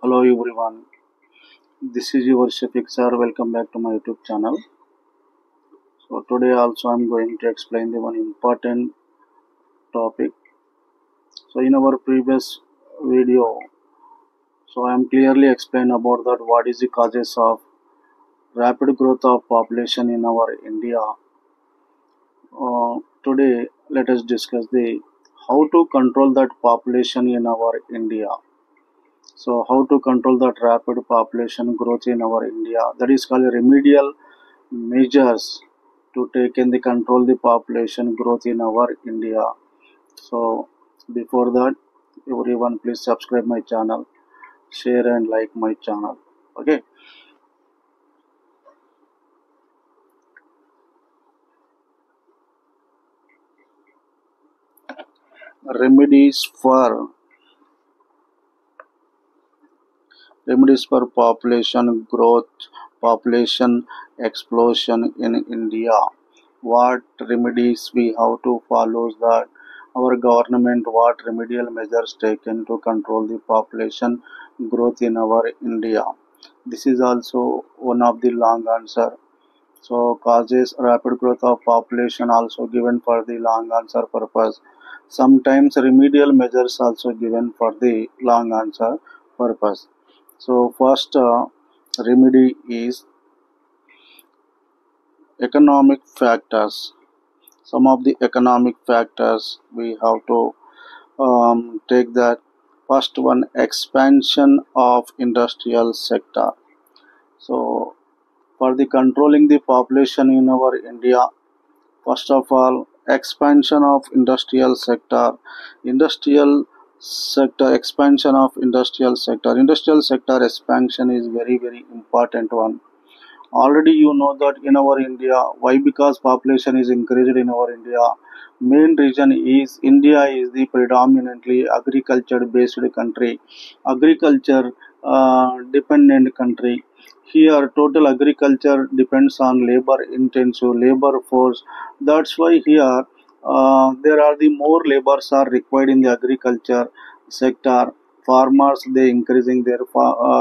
Hello everyone, this is your Shafiq sir. Welcome back to my YouTube channel. So today also I'm going to explain the one important topic. So in our previous video, so I am clearly explained about that what is the causes of rapid growth of population in our India. Today let us discuss the how to control that population in our India. So how to control that rapid population growth in our India? That is called remedial measures to take in the control the population growth in our India. So before that, everyone please subscribe my channel, share and like my channel. Okay. Remedies for population growth, population explosion in India. What remedies we have to follow that our government what remedial measures taken to control the population growth in our India. This is also one of the long answer. So causes rapid growth of population also given for the long answer purpose. Sometimes remedial measures also given for the long answer purpose. So first remedy is economic factors. Some of the economic factors we have to take that. First one, expansion of industrial sector. So for the controlling the population in our India, first of all, expansion of industrial sector. Expansion of industrial sector. Industrial sector expansion is very important one. Already you know that in our India, why? Because population is increased in our India. Main reason is India is the predominantly agriculture based country, agriculture dependent country. Here total agriculture depends on labor intensive labor force. That's why here there are the more labors are required in the agriculture sector. Farmers they increasing their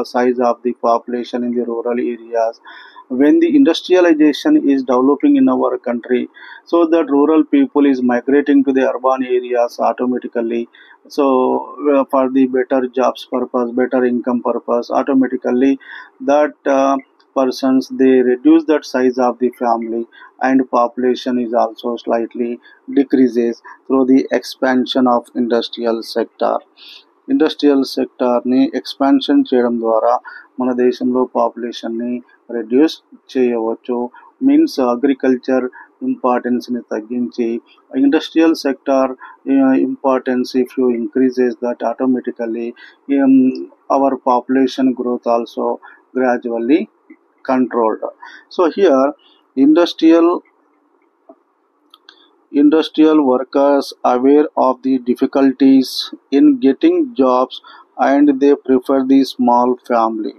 size of the population in the rural areas. When the industrialization is developing in our country, so that rural people is migrating to the urban areas automatically. So for the better jobs purpose, better income purpose, automatically that persons they reduce that size of the family, and population is also slightly decreases through the expansion of industrial sector. Industrial సెక్టార్ని expansion చేయడం ద్వారా మన దేశంలో పాపులేషన్ని reduce చేయవచ్చు. Means agriculture ఇంపార్టెన్స్ని తగ్గించి industrial sector importance if you increases that automatically our population growth also gradually controlled. So here industrial workers aware of the difficulties in getting jobs, and they prefer the small family.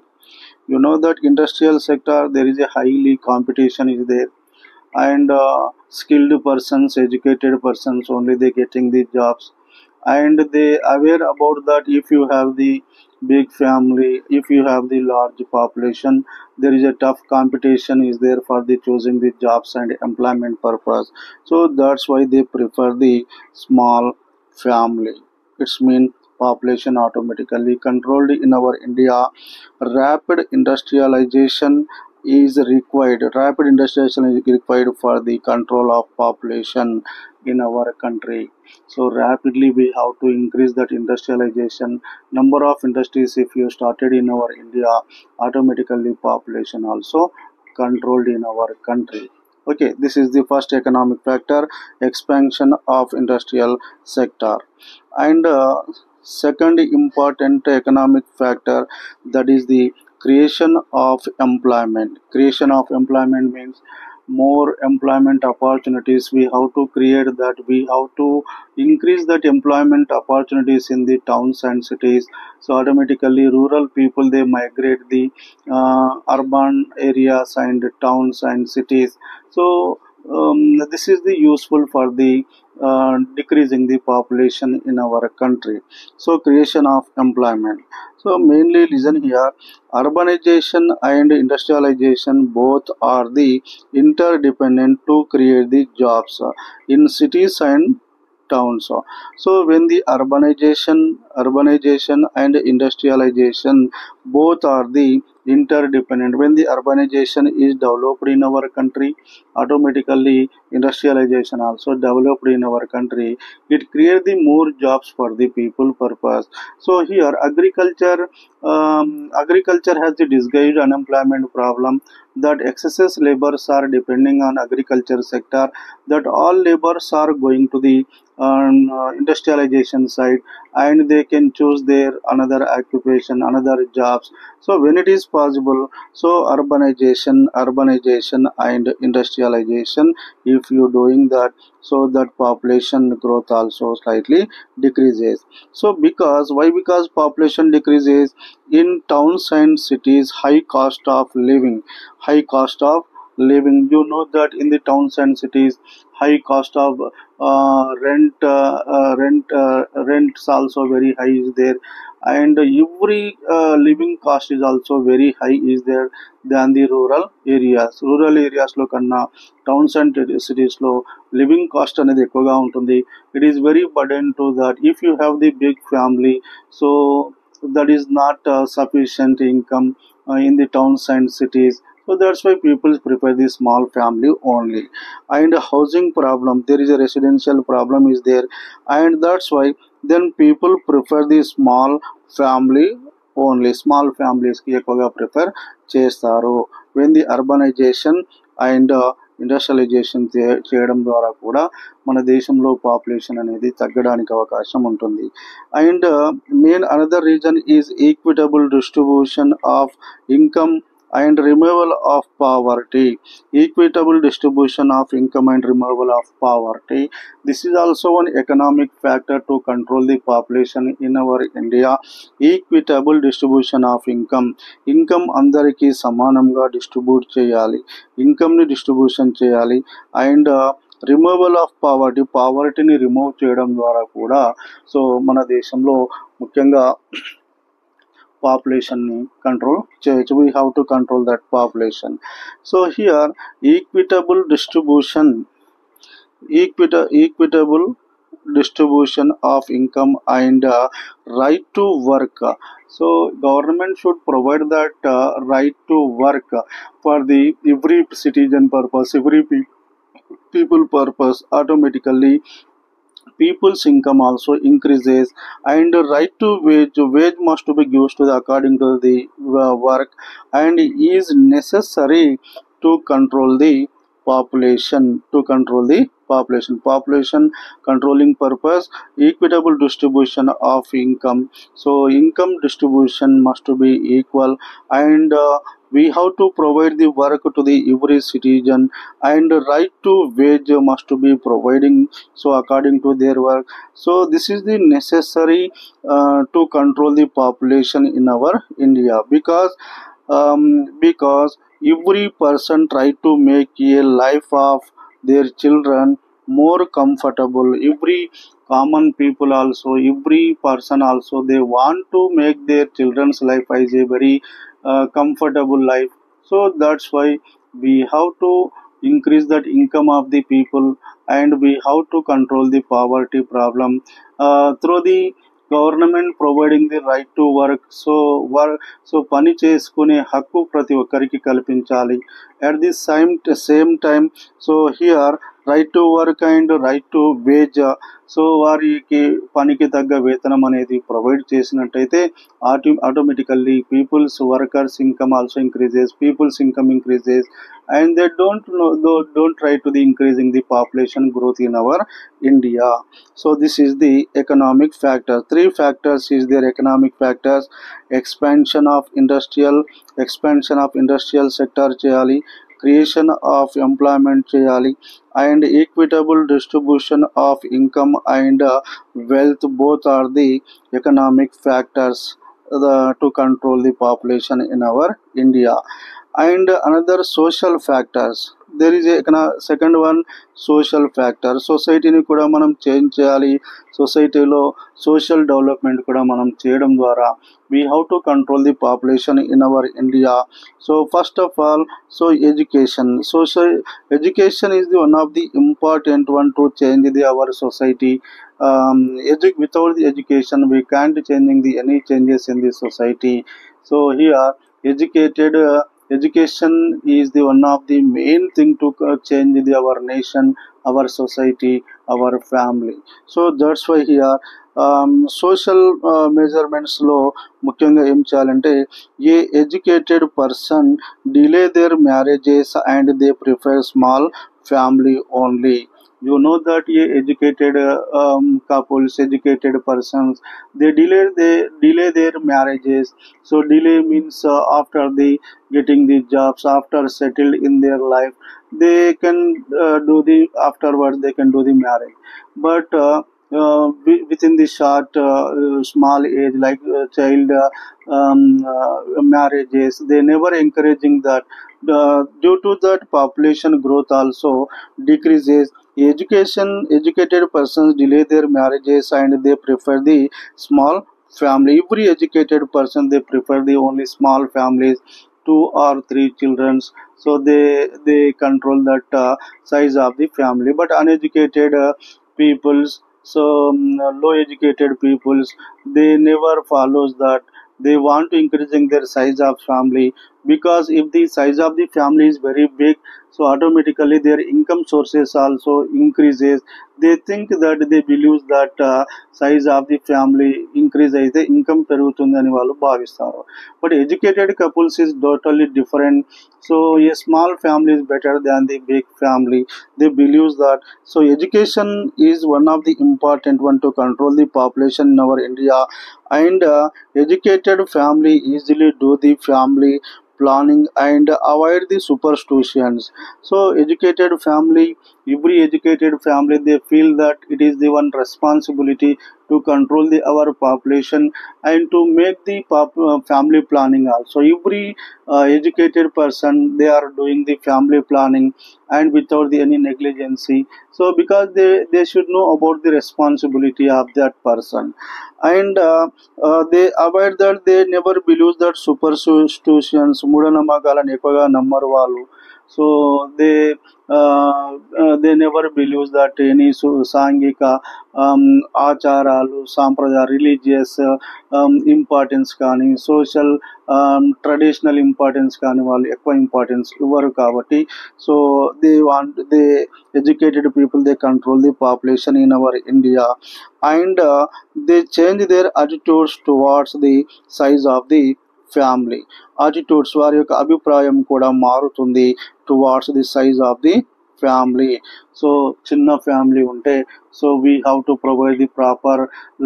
You know that industrial sector there is a highly competition is there, and skilled persons, educated persons only they getting the jobs, and they aware about that if you have the big family, if you have the large population, there is a tough competition is there for the choosing the jobs and employment purpose. So that's why they prefer the small family. It's mean population automatically controlled in our India. Rapid industrialization is required. Rapid industrialization is required for the control of population in our country. So rapidly we have to increase that industrialization. Number of industries if you started in our India, automatically population also controlled in our country. Okay, this is the first economic factor, expansion of industrial sector. And second important economic factor, that is the creation of employment. Creation of employment means more employment opportunities we have to create, that we have to increase that employment opportunities in the towns and cities. So automatically rural people they migrate the urban areas and towns and cities. So this is the useful for the decreasing the population in our country. So creation of employment. So mainly listen here, urbanization and industrialization both are the interdependent to create the jobs in cities and towns. So when the urbanization and industrialization both are the interdependent, when the urbanization is developed in our country, automatically industrialization also developed in our country, it creates the more jobs for the people purpose. So here agriculture has the disguised unemployment problem, that excess labors are depending on agriculture sector, that all labors are going to the industrialization side, and they can choose their another occupation, another jobs. So when it is possible, so urbanization and industrialization, if you doing that, so that population growth also slightly decreases. So because why? Because population decreases in towns and cities, high cost of living. You know that in the towns and cities, high cost of rents also very high is there, and every living cost is also very high is there than the rural areas లో కన్నా towns and cities లో living cost అనేది ఎక్కువగా ఉంటుంది. It is very burden to that if you have the big family, so that is not sufficient income in the towns and cities. So that's why people prefer the small family only. And housing problem, there is a residential problem is there, and that's why then people prefer the small family only. Small families కి ఎక్కువగా prefer చేస్తారు. when the urbanization and industrialization చేయడం ద్వారా కూడా మన దేశంలో population అనేది తగ్గడానికి అవకాశం ఉంటుంది. And main another reason is equitable distribution of income and removal of poverty. Equitable distribution of income and removal of poverty, this is also one economic factor to control the population in our India. Equitable distribution of income అందరికీ సమానంగా distribute చేయాలి, income ని distribution చేయాలి. And removal of పావర్టీని remove చేయడం ద్వారా కూడా so మన దేశంలో ముఖ్యంగా population control చేయొచ్చు. We have to control that population. So here equitable distribution of income and right to work. So government should provide that right to work for the every citizen purpose, every people purpose. Automatically people's income also increases, and right to wage must be given to the according to the work, and is necessary to control the population controlling purpose. Equitable distribution of income, so income distribution must be equal, and we have to provide the work to the every citizen, and right to wage must be providing so according to their work. So this is the necessary to control the population in our India, because every person try to make a life of their children more comfortable. Every common people also, every person also, they want to make their children's life as a very comfortable life. So that's why we have to increase that income of the people, and we have to control the poverty problem through the government providing the right to work. So పని చేసుకునే హక్కు ప్రతి ఒక్కరికి కల్పించాలి. At the same time so here right to work and right to wage, so వారికి పనికి తగ్గ వేతనం అనేది ప్రొవైడ్ చేసినట్టయితే automatically peoples workers income also increases, peoples income increases, and they don't try to the increasing the population growth in our India. So this is the economic factor. Three factors is their economic factors: expansion of industrial sector cheyali, creation of employment cheyali, and equitable distribution of income and wealth. Both are the economic factors to control the population in our India. And another social factors, there is a second one, social factor. సొసైటీని కూడా మనం change చేయాలి, సొసైటీలో social development కూడా మనం చేయడం ద్వారా we have to control the population in our India. So first of all, so education, social education is the one of the important one to change the our society. Without the education we can't changing the any changes in the society. So here educated education is the one of the main thing to change our nation, our society, our family. So that's why here social మెజర్మెంట్స్లో ముఖ్యంగా ఏం చేయాలంటే, a educated person delay their marriages and they prefer small family only. You know that educated couples, educated persons, they delay their marriages. So delay means after they getting the jobs, after settled in their life, they can do the afterwards they can do the marriage. But within the short small age, like child marriages, they never encouraging that. Due to that population growth also decreases. Educated persons delay their marriages and they prefer the small family. Every educated person, they prefer the only small families, 2 or 3 children. So they control that size of the family. But uneducated peoples, so low educated peoples, they never follows that. They want to increasing their size of family, because if the size of the family is very big, so automatically their income sources also increases. They think that, they believe that size of the family increase అయితే income పెరుగుతుందని వాళ్ళు భావిస్తారు. But educated couples is totally different. So a small family is better than the big family. They believe that. So education is one of the important one to control the population in our India. And educated family easily do the family planning and avoid the superstitions. So educated family, every educated family, they feel that it is the one responsibility to control the our population and to make the family planning also. Every educated person, they are doing the family planning and without the any negligency. So because they should know about the responsibility of that person. And they avoid that. They never believe that superstitions, మూఢనమ్మకాలను ఎక్కువగా నమ్మరు వాళ్ళు. So they never believe that any సాంఘిక ఆచారాలు, సాంప్రదాయ, religious importance కానీ, social traditional importance కానీ వాళ్ళు ఎక్కువ ఇంపార్టెన్స్ ఇవ్వరు. కాబట్టి so they educated people, they control the population in our India. And they change their attitudes towards the size of the family. Attitudes, వారి యొక్క అభిప్రాయం కూడా మారుతుంది towards the size of the family. So చిన్న family ఉంటే, so we have to provide the proper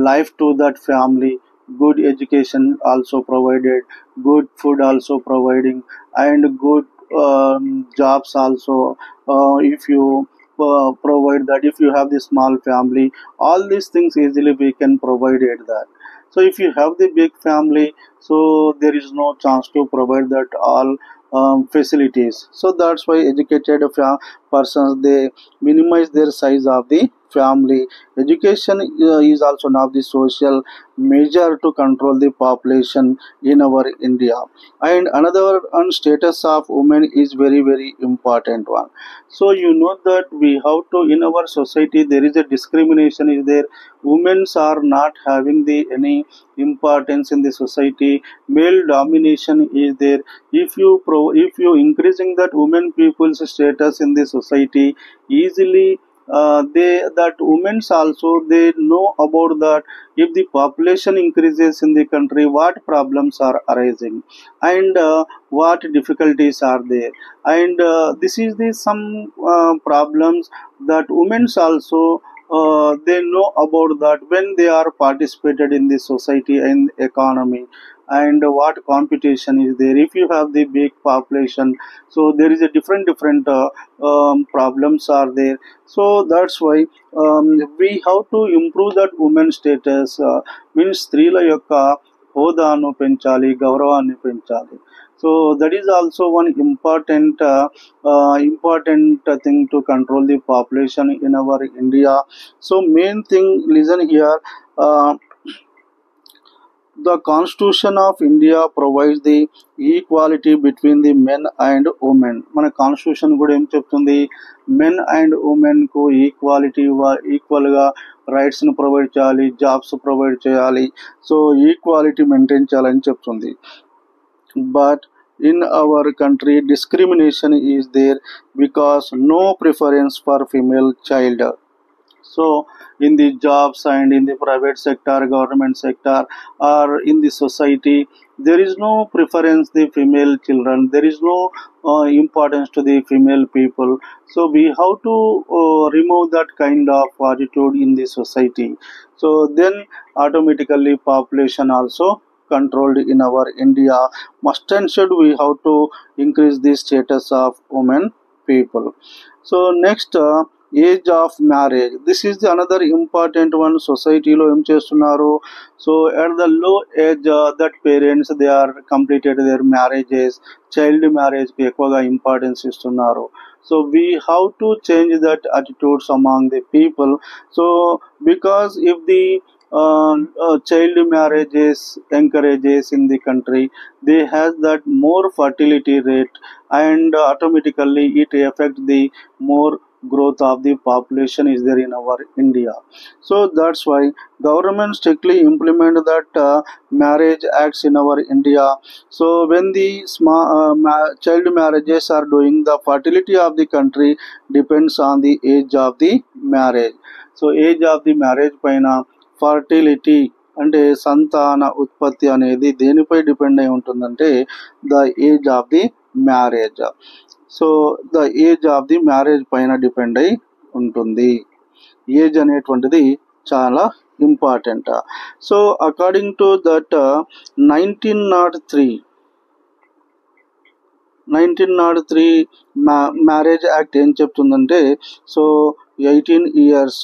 life to that family. Good education also provided, good food also providing, and good jobs also. If you provide that, if you have the small family, all these things easily we can provide it that. So if you have the big family, so there is no chance to provide that all facilities. So that's why educated persons, they minimize their size of the family. Education is also now the social measure to control the population in our India. And another one, status of women is very very important one. So you know that we have to, in our society there is a discrimination is there. Women are not having the any importance in the society. Male domination is there. If you increasing that women people's status in the society, easily that women also, they know about that. If the population increases in the country, what problems are arising and what difficulties are there. And this is the some problems that women also they know about that when they are participated in the society and economy. And what competition is there if you have the big population. So there is a different problems are there. So that's why we have to improve that women status. Means స్త్రీల యొక్క హోదాను పెంచాలి, గౌరవాన్ని పెంచాలి. So that is also one important thing to control the population in our India. So main thing, listen here, uh, the Constitution of India provides the equality between the men and women. మన constitution కూడా ఏం చెప్తుంది, men and women కు equal గా rights ను provide చేయాలి, jobs provide చేయాలి, so equality maintain చేయాలని చెప్తుంది. But in our country discrimination is there because no preference for female child. So in the jobs and in the private sector, government sector, or in the society, there is no preference the female children, there is no importance to the female people. So we have to remove that kind of attitude in the society. So then automatically population also controlled in our India. Must and should we have to increase the status of women people. So next, age of marriage. This is the another important one. సొసైటీలో ఏం చేస్తున్నారు, so at the low age that parents they are completed their marriages, child మ్యారేజ్కి ఎక్కువగా importance ఇస్తున్నారు. So we have to change that attitudes among the people. So because if the child marriages encourages in the country, they has that more fertility rate, and automatically it affect the more growth of the population is there in our India. So that's why government strictly implement that marriage acts in our India. So when the child marriages are doing, the fertility of the country depends on the age of the marriage. So age of the marriage paina fertility అంటే సంతాన ఉత్పత్తి అనేది దేనిపై depend అయి ఉంటుందంటే the age of the marriage. So the age of the marriage పైన depend అయి ఉంటుంది. ఏజ్ అనేటువంటిది చాలా important. So according to that 1903 marriage act ఏం చెప్తుందంటే, so 18 years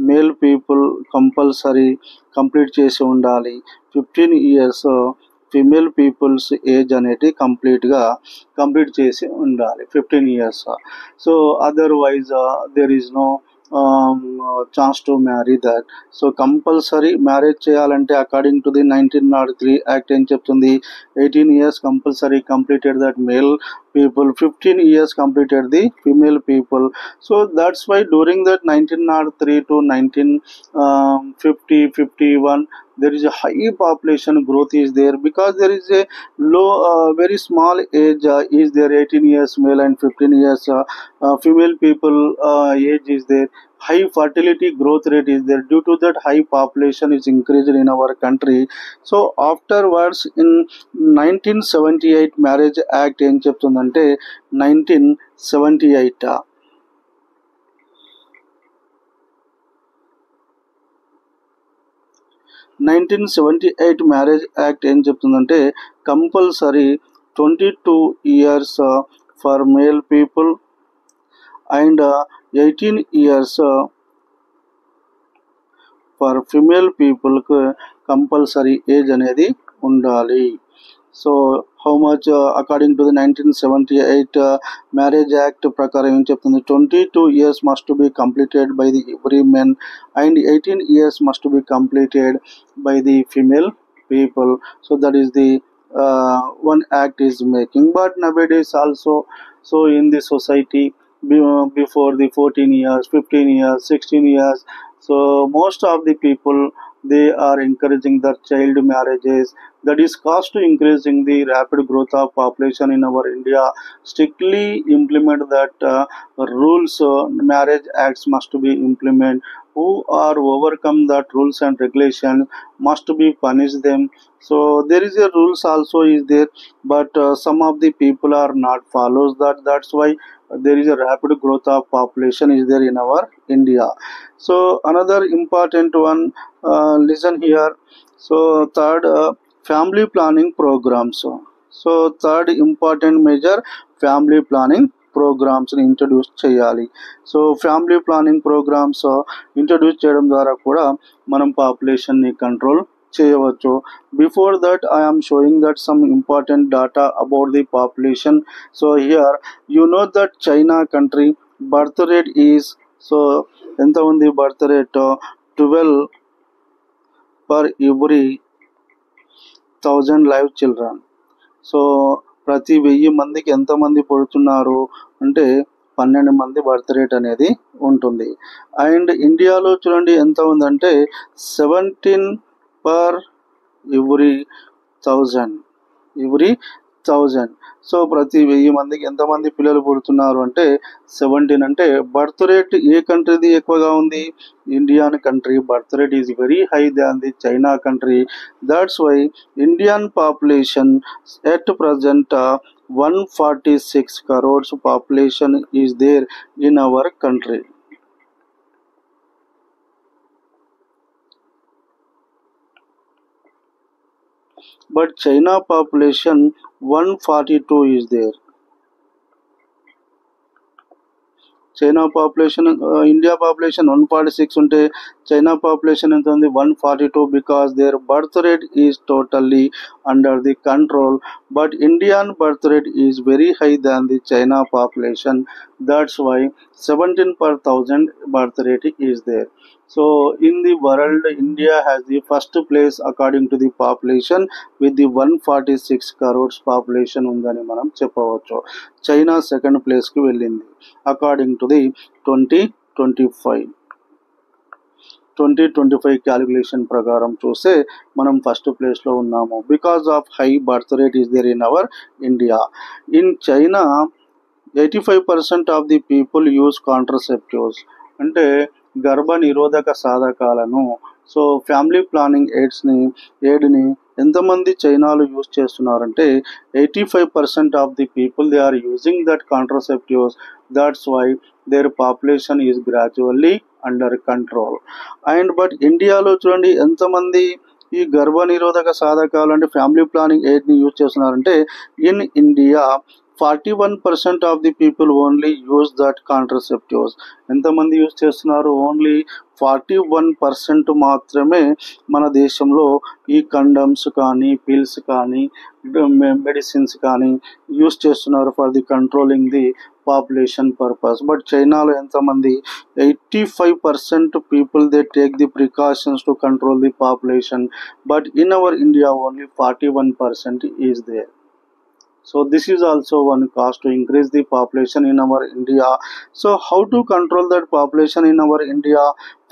male people compulsory complete చేసి ఉండాలి, 15 years ఫిమేల్ పీపుల్స్ ఏజ్ అనేది కంప్లీట్ చేసి ఉండాలి 15 years. So otherwise there is no chance to marry that. So compulsory marriage చేయాలంటే according to the 1903 act ఏం చెప్తుంది, 18 years compulsory completed that male people, 15 years completed the female people. So that's why during that 1903 to 1950-51 there is a high population growth is there, because there is a low very small age is there, 18 years male and 15 years female people age is there. High fertility growth rate is there. Due to that, high population is increased in our country. So afterwards in 1978 marriage act ఏం చెప్తుందంటే 1978 marriage act ఏం చెప్తుందంటే compulsory 22 years for male people and 18 years for female పీపుల్కి compulsory age అనేది ఉండాలి. So how much according to the 1978 marriage act ప్రకారం ఏం చెప్తుంది, 22 years must be completed by the every men and 18 years must be completed by the female people. So that is the one act is making. But nowadays also, so in the society before the 14 years, 15 years, 16 years, so most of the people they are encouraging the child marriages. That is caused to increasing the rapid growth of population in our India. Strictly implement that rules, marriage acts must be implemented. Who are overcome that rules and regulations must be punish them. So there is a rules also is there, but some of the people are not follows that. That's why there is a rapid growth of population is there in our India. So another important one, listen here. So third, family planning programs. So third important measure, family planning ప్రోగ్రామ్స్ని introduce చేయాలి. So family planning programs introduce చేయడం ద్వారా కూడా మనం పాపులేషన్ని control చేయవచ్చు. Before that I am showing that some important data about the population. So here you know that China country birth rate is, so ఎంత ఉంది birth rate 12 per every 1000 live children. So ప్రతి 1000 మందికి ఎంతమంది పుడుతున్నారు అంటే 12 మంది birth rate అనేది ఉంటుంది. And ఇండియాలో చూడండి ఎంత ఉందంటే 17 పర్ ఎవ్రీ 1000. సో ప్రతి 1000 మందికి ఎంతమంది పిల్లలు పుడుతున్నారు అంటే 17. అంటే బర్త్ రేట్ ఏ కంట్రీది ఎక్కువగా ఉంది? Indian country birth rate is very high than the China country. That's why Indian population at present 146 crores population is there in our country. But China population 142 is there. China population India population 146 ఉంటే China population ఎంత ఉంది 142 because their birth rate is totally under the control. But Indian birth rate is very high than the China population. That's why 17 per 1000 birth rate is there. So in the world India has the first place according to the population with the 146 crores population ఉందని మనం చెప్పవచ్చు. China second place కి వెళ్ళింది according to the 2025 calculation ప్రకారం చూస్తే మనం first ప్లేస్లో ఉన్నాము. Because of high birth rate is there in our India. In China 85% of the people use contraceptives అంటే గర్భ నిరోధక సాధకాలను. సో ఫ్యామిలీ ప్లానింగ్ ఎయిడ్ని ఎంతమంది చైనాలో యూజ్ చేస్తున్నారంటే 85% of the people they are using that contraceptives. That's why their population is gradually under control. And but ఇండియాలో చూడండి ఎంతమంది ఈ గర్భ నిరోధక సాధకాలు అంటే ఫ్యామిలీ ప్లానింగ్ ఎయిడ్ని యూజ్ చేస్తున్నారంటే in India 41% of the people only use that contraceptives. ఎంతమంది యూజ్ చేస్తున్నారు? ఓన్లీ 41% మాత్రమే మన దేశంలో ఈ కండమ్స్ కానీ పిల్స్ కానీ మెడిసిన్స్ కానీ యూజ్ చేస్తున్నారు for the controlling the population purpose. But చైనాలో ఎంతమంది 85% people they take the precautions to control the population. But in our India only 41% is there. So this is also one cause to increase the population in our India. So how to control that population in our India?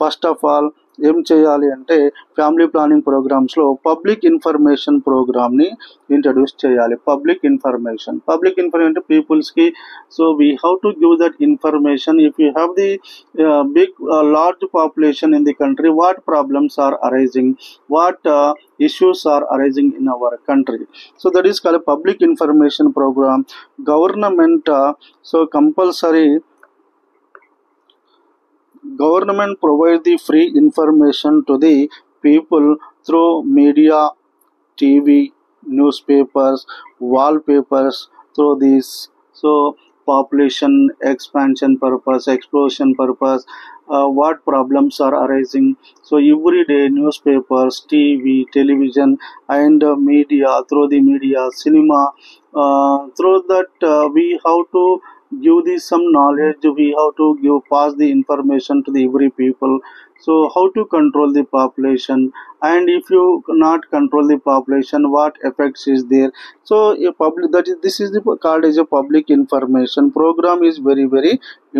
First of all ఏం చేయాలి అంటే family planning ప్రోగ్రామ్స్లో public information ప్రోగ్రామ్ని introduce చేయాలి. Public information అంటే పీపుల్స్కి. So we have to give that information. If you have the big large population in the country, what problems are arising, what issues are arising in our country. So that is called a public information program. Government so compulsory government provide the free information to the people through media, TV, newspapers, wallpapers, through these. So population expansion purpose, explosion purpose, what problems are arising. So every day newspapers, TV, television and media, through the media, cinema, through that we have to give this some knowledge, we have to pass the information to the every people. So how to control the population, and if you not control the population, what effects is there? So a public this is the called as a public information program is very very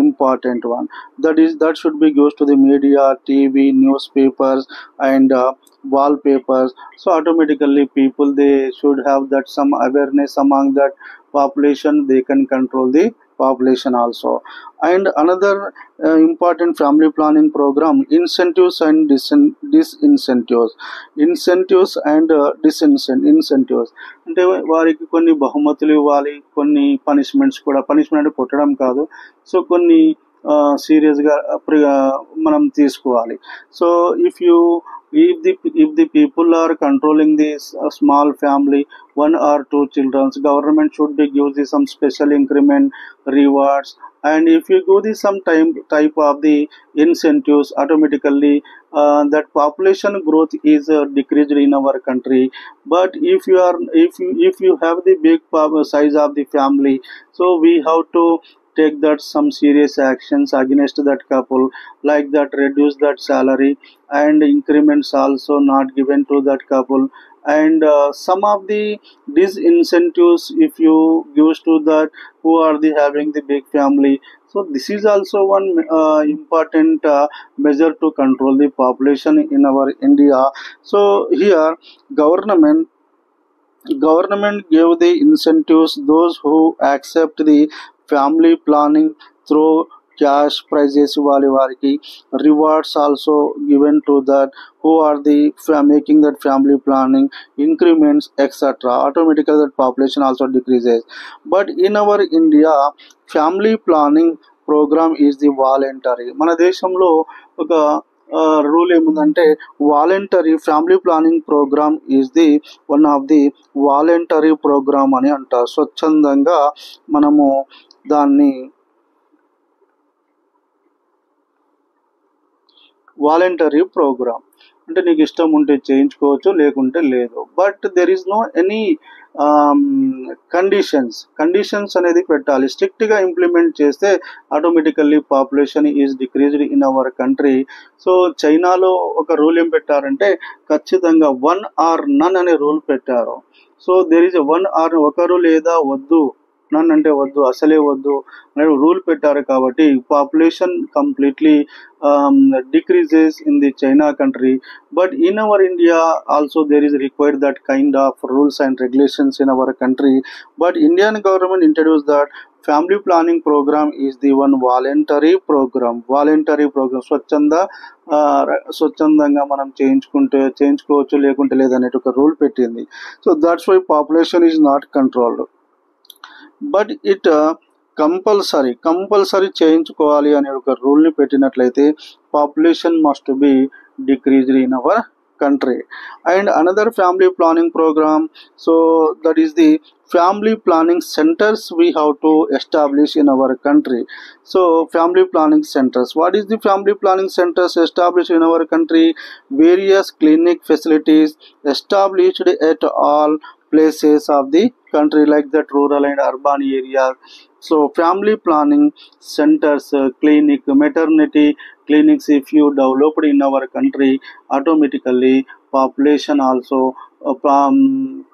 important one. That should be goes to the media, TV, newspapers and wallpapers. So automatically people they should have that some awareness among that population, they can control the population also. And another important family planning program, incentives and disincentives. Incentives and disincentives అంటే వారికి కొన్ని బహుమతులు ఇవ్వాలి, కొన్ని punishments కూడా. Punishment అంటే కొట్టడం కాదు, సో కొన్ని సీరియస్గా మనం తీసుకోవాలి. So if the people are controlling this small family, 1 or 2 children, government should be give this some special increment, rewards. And if you give this some type of the incentives, automatically that population growth is decreased in our country. But if you have the big size of the family, so we have to take that some serious actions against that couple, like that reduce that salary, and increments also not given to that couple, and some of the disincentives if you gives to that who are the having the big family. So this is also one important measure to control the population in our India. So here government government gave the incentives those who accept the family planning through cash prizes ఇవ్వాలి వారికి, rewards also given to that who are the making that family planning, increments etc. Automatically that population also decreases. But in our India, family planning program is the voluntary. మన దేశంలో ఒక rule ఏముందంటే voluntary family planning programme is the one of the voluntary programme అని అంటారు. స్వచ్ఛందంగా మనము దాన్ని voluntary programme అంటే నీకు ఇష్టం ఉంటే చేయించుకోవచ్చు, లేకుంటే లేదు. But there is no any conditions అనేది పెట్టాలి. స్ట్రిక్ట్గా ఇంప్లిమెంట్ చేస్తే automatically population is decreased in our country. So చైనాలో ఒక రూల్ ఏం పెట్టారంటే ఖచ్చితంగా 1 or none అనే రూల్ పెట్టారు. సో దెర్ ఈజ్ 1 or ఒకరు లేదా వద్దు, నన్ అంటే వద్దు, అసలే వద్దు అనే రూల్ పెట్టారు. కాబట్టి population completely decreases in the China country. But in our India also there is required that kind of rules and regulations in our country. But Indian government introduced that family planning program is the one voluntary program. స్వచ్ఛందంగా మనం చేయించుకోవచ్చు, లేకుంటే లేదనేది ఒక rule పెట్టింది. So that's why population is not controlled. But it compulsory చేయించుకోవాలి అనే ఒక రూల్ని పెట్టినట్లయితే population must be decreased in our country. And another family planning program, so that is the family planning centers we have to establish in our country. So family planning centers, what is the family planning centers established in our country? Various clinic facilities established at all places of the country, like that rural and urban areas. So family planning centers, clinic, maternity clinics if you developed in our country, automatically population also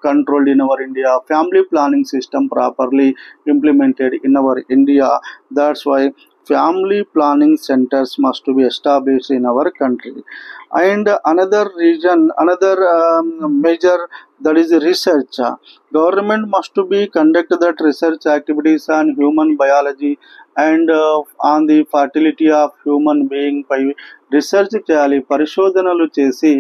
controlled in our India. Family planning system properly implemented in our India. That's why family planning centers must be established in our country. And another measure, that is research. Government must be conduct that research activities on human biology and on the fertility of human being by research చేయాలి, పరిశోధనలు చేసి.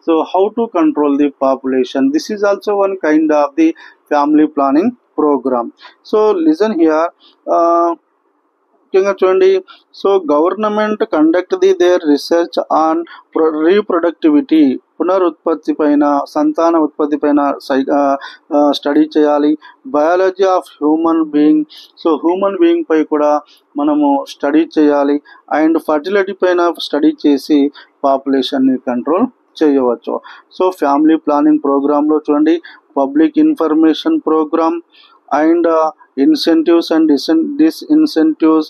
So how to control the population, this is also one kind of the family planning program. So listen here, ముఖ్యంగా చూడండి. So government conduct their research on reproductivity, పునరుత్పత్తి పైన, సంతాన ఉత్పత్తి పైన స్టడీ చేయాలి. Biology of human being, so human being పై కూడా మనము స్టడీ చేయాలి. అండ్ ఫర్టిలిటీ పైన స్టడీ చేసి పాపులేషన్ని కంట్రోల్ చేయవచ్చు. సో ఫ్యామిలీ ప్లానింగ్ ప్రోగ్రాంలో చూడండి, public information program and incentives and disincentives.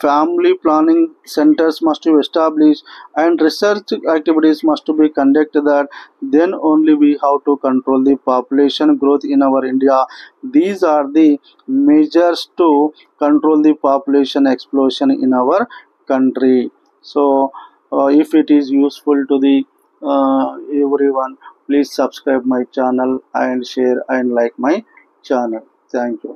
Family planning centers must be established and research activities must be conducted, that then only we have to control the population growth in our India. These are the measures to control the population explosion in our country. So if it is useful to the everyone, please subscribe my channel and share and like my channel. Thank you.